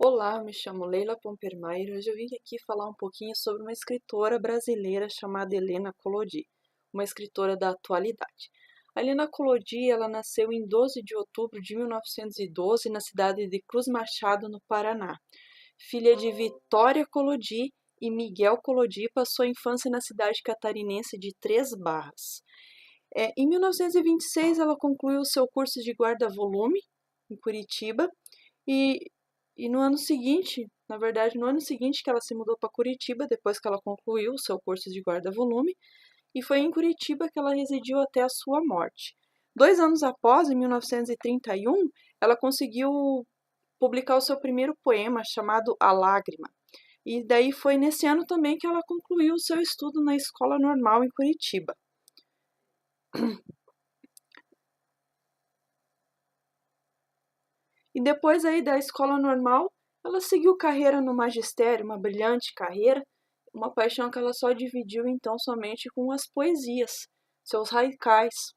Olá, me chamo Leila Pompermayer. Hoje eu vim aqui falar um pouquinho sobre uma escritora brasileira chamada Helena Collodi, uma escritora da atualidade. A Helena Collodi, ela nasceu em 12 de outubro de 1912 na cidade de Cruz Machado, no Paraná. Filha de Vitória Collodi e Miguel Collodi, passou a infância na cidade catarinense de Três Barras. Em 1926, ela concluiu seu curso de guarda-volume em Curitiba e e no ano seguinte, na verdade, no ano seguinte que ela se mudou para Curitiba, depois que ela concluiu o seu curso de guarda-volume, e foi em Curitiba que ela residiu até a sua morte. 2 anos após, em 1931, ela conseguiu publicar o seu primeiro poema, chamado A Lágrima. E daí foi nesse ano também que ela concluiu o seu estudo na Escola Normal em Curitiba. E depois aí da escola normal, ela seguiu carreira no magistério, uma brilhante carreira, uma paixão que ela só dividiu então somente com as poesias, seus haikais,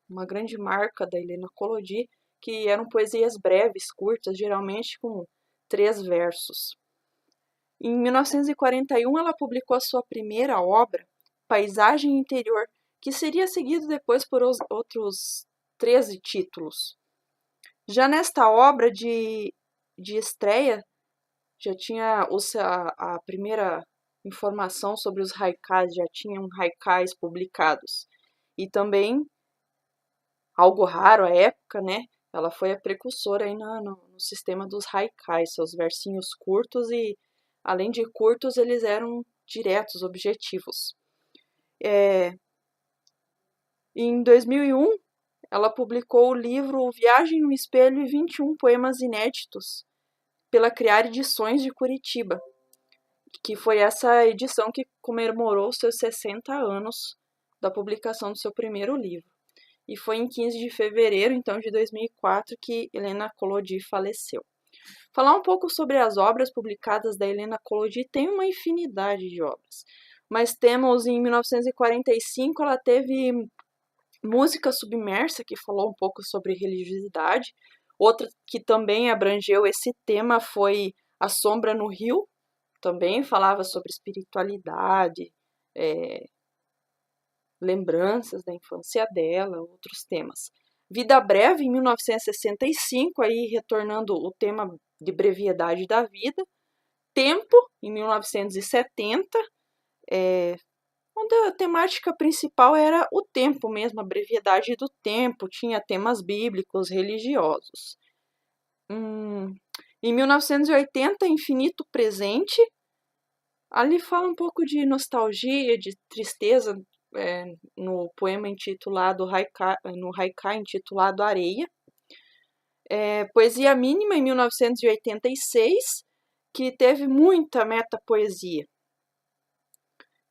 uma grande marca da Helena Collodi, que eram poesias breves, curtas, geralmente com 3 versos. Em 1941, ela publicou a sua primeira obra, Paisagem Interior, que seria seguido depois por outros 13 títulos. Já nesta obra de estreia, já tinha a primeira informação sobre os haikais, já tinham haikais publicados. E também, algo raro à época, né? Ela foi a precursora aí no sistema dos haikais, seus versinhos curtos e, além de curtos, eles eram diretos, objetivos. Em 2001, ela publicou o livro Viagem no Espelho e 21 poemas inéditos pela Criar Edições de Curitiba, que foi essa edição que comemorou seus 60 anos da publicação do seu primeiro livro. E foi em 15 de fevereiro, então, de 2004 que Helena Collodi faleceu. Falar um pouco sobre as obras publicadas da Helena Collodi, tem uma infinidade de obras. Mas temos, em 1945, ela teve Música Submersa, que falou um pouco sobre religiosidade. Outra que também abrangeu esse tema foi A Sombra no Rio, também falava sobre espiritualidade, lembranças da infância dela, outros temas. Vida Breve, em 1965, aí retornando o tema de brevidade da vida. Tempo, em 1970, onde a temática principal era o tempo mesmo, a brevidade do tempo, tinha temas bíblicos, religiosos. Em 1980, Infinito Presente, ali fala um pouco de nostalgia, de tristeza, no poema intitulado no haikai intitulado Areia. Poesia Mínima, em 1986, que teve muita metapoesia.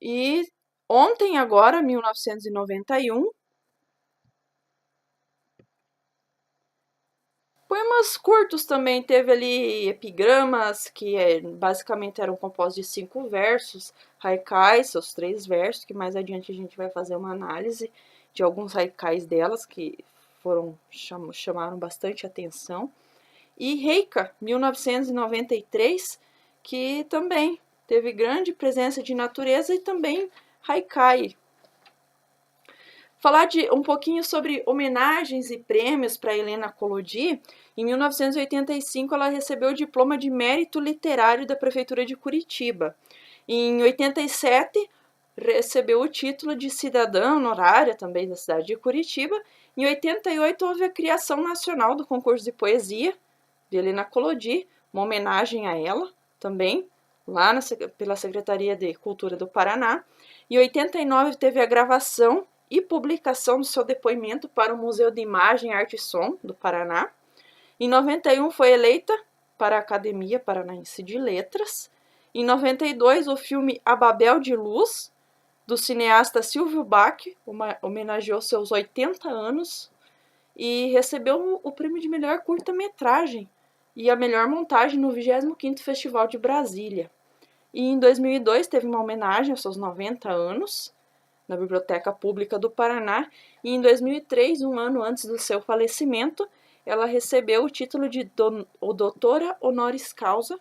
E Ontem, agora, 1991, poemas curtos também, teve ali epigramas, que basicamente eram compostos de 5 versos, haikais, seus 3 versos, que mais adiante a gente vai fazer uma análise de alguns haikais delas, que chamaram bastante atenção. E Reika, 1993, que também teve grande presença de natureza e também haikai. Falar um pouquinho sobre homenagens e prêmios para Helena Collodi. Em 1985, ela recebeu o diploma de mérito literário da Prefeitura de Curitiba. Em 87, recebeu o título de cidadã honorária também da cidade de Curitiba. Em 88, houve a criação nacional do concurso de poesia de Helena Collodi, uma homenagem a ela também, lá pela Secretaria de Cultura do Paraná. Em 89, teve a gravação e publicação do seu depoimento para o Museu de Imagem, Arte e Som do Paraná. Em 91, foi eleita para a Academia Paranaense de Letras. Em 92, o filme A Babel de Luz, do cineasta Silvio Bach, homenageou seus 80 anos e recebeu o prêmio de melhor curta-metragem e a melhor montagem no 25º Festival de Brasília. E em 2002, teve uma homenagem aos seus 90 anos, na Biblioteca Pública do Paraná, e em 2003, um ano antes do seu falecimento, ela recebeu o título de doutora honoris causa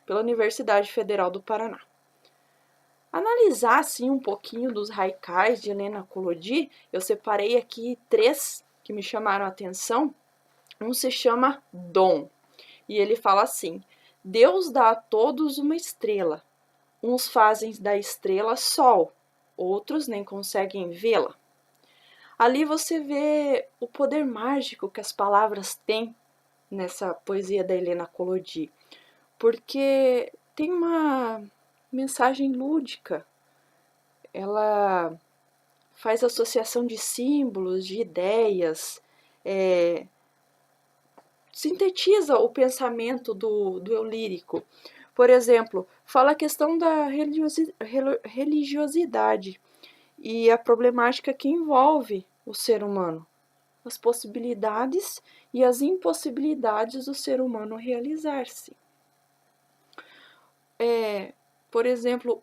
pela Universidade Federal do Paraná. Analisar assim um pouquinho dos haikais de Helena Collodi, eu separei aqui 3 que me chamaram a atenção. Um se chama Dom, e ele fala assim: Deus dá a todos uma estrela, uns fazem da estrela sol, outros nem conseguem vê-la. Ali você vê o poder mágico que as palavras têm nessa poesia da Helena Collodi, porque tem uma mensagem lúdica, ela faz associação de símbolos, de ideias, sintetiza o pensamento do eu lírico. Por exemplo, fala a questão da religiosidade e a problemática que envolve o ser humano, as possibilidades e as impossibilidades do ser humano realizar-se. Por exemplo,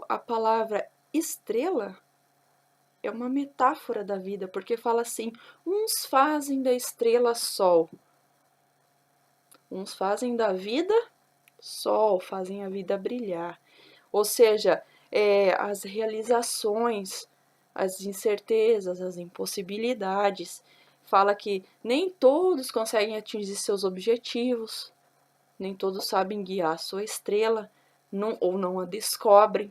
a palavra estrela é uma metáfora da vida, porque fala assim: uns fazem da estrela sol, uns fazem da vida sol, fazem a vida brilhar. Ou seja, as realizações, as incertezas, as impossibilidades. Fala que nem todos conseguem atingir seus objetivos, nem todos sabem guiar a sua estrela, ou não a descobrem.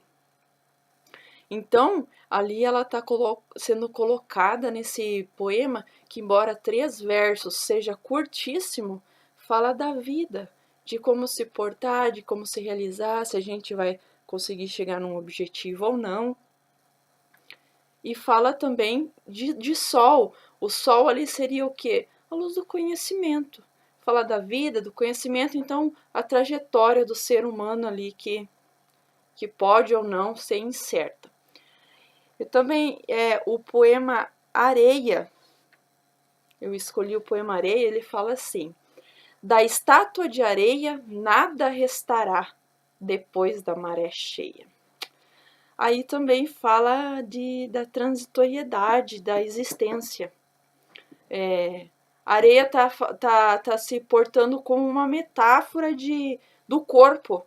Então, ali ela está sendo colocada nesse poema que, embora 3 versos seja curtíssimo, fala da vida, de como se portar, de como se realizar, se a gente vai conseguir chegar num objetivo ou não. E fala também de sol. O sol ali seria o quê? A luz do conhecimento. Fala da vida, do conhecimento, então a trajetória do ser humano ali que pode ou não ser incerta. E também o poema Areia, eu escolhi o poema Areia, ele fala assim: da estátua de areia nada restará depois da maré cheia. Aí também fala da transitoriedade da existência. A areia tá se portando como uma metáfora do corpo,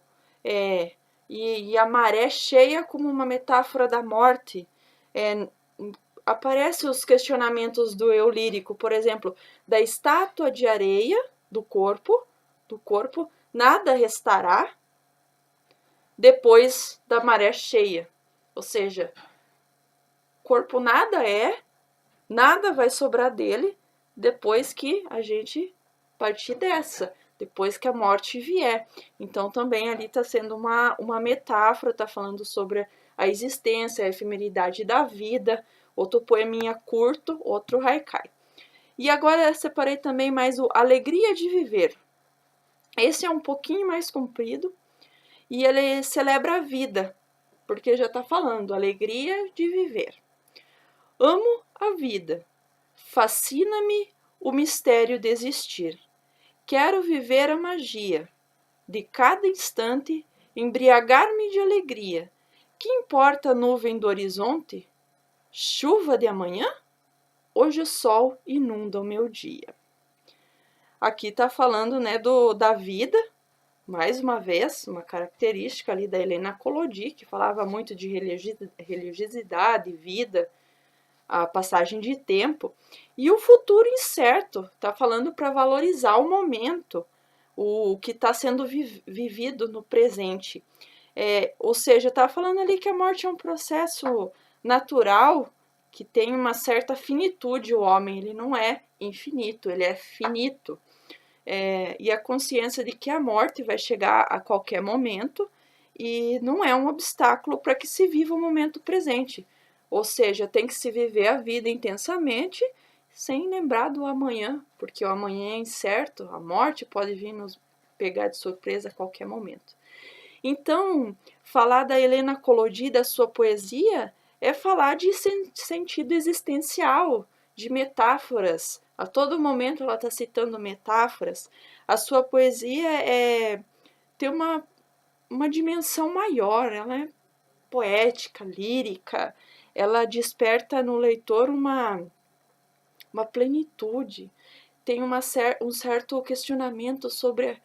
e a maré cheia como uma metáfora da morte. Aparecem os questionamentos do eu lírico, por exemplo, da estátua de areia do corpo, nada restará depois da maré cheia. Ou seja, corpo nada vai sobrar dele depois que a gente partir dessa, depois que a morte vier. Então também ali está sendo uma metáfora, está falando sobre a existência, a efemeridade da vida. Outro poeminha curto, outro haikai. E agora eu separei também mais o Alegria de Viver. Esse é um pouquinho mais comprido e ele celebra a vida, porque já está falando alegria de viver. Amo a vida, fascina-me o mistério de existir. Quero viver a magia, de cada instante embriagar-me de alegria. Que importa a nuvem do horizonte? Chuva de amanhã? Hoje o sol inunda o meu dia. Aqui está falando, né, da vida, mais uma vez, uma característica ali da Helena Collodi, que falava muito de religiosidade, vida, a passagem de tempo, e o futuro incerto, está falando para valorizar o momento, o que está sendo vivido no presente. Ou seja, está falando ali que a morte é um processo natural, que tem uma certa finitude. O homem, ele não é infinito, ele é finito. E a consciência de que a morte vai chegar a qualquer momento e não é um obstáculo para que se viva o momento presente. Ou seja, tem que se viver a vida intensamente sem lembrar do amanhã, porque o amanhã é incerto, a morte pode vir nos pegar de surpresa a qualquer momento. Então, falar da Helena Collodi, da sua poesia, é falar de sentido existencial, de metáforas. A todo momento ela está citando metáforas. A sua poesia tem uma dimensão maior, ela é poética, lírica, ela desperta no leitor uma plenitude. tem um certo questionamento sobre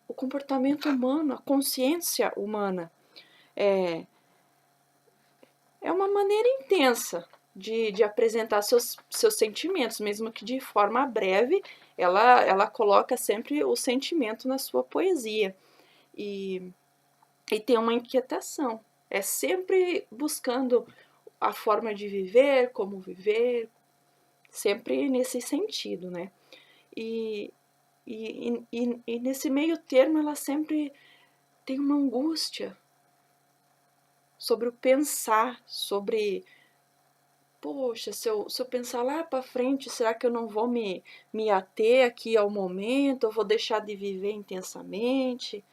o comportamento humano, a consciência humana. É uma maneira intensa de apresentar seus sentimentos, mesmo que de forma breve, ela coloca sempre o sentimento na sua poesia. E tem uma inquietação. É sempre buscando a forma de viver, como viver, sempre nesse sentido, né? E nesse meio termo ela sempre tem uma angústia sobre o pensar, sobre, poxa, se eu pensar lá para frente, será que eu não vou me ater aqui ao momento, eu vou deixar de viver intensamente?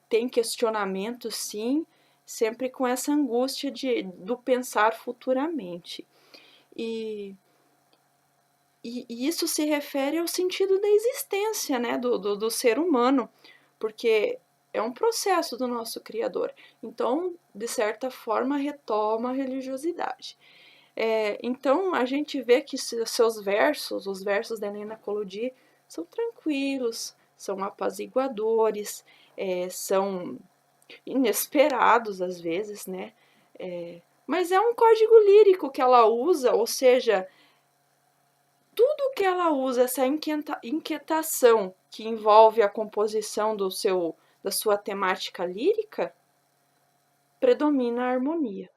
Tem questionamento, sim, sempre com essa angústia do pensar futuramente. E isso se refere ao sentido da existência, né, do ser humano, porque é um processo do nosso Criador. Então, de certa forma, retoma a religiosidade. Então, a gente vê que seus versos, os versos da Helena Collodi, são tranquilos, são apaziguadores, são inesperados às vezes, né? Mas é um código lírico que ela usa, ou seja, tudo que ela usa, essa inquietação que envolve a composição da sua temática lírica, predomina a harmonia.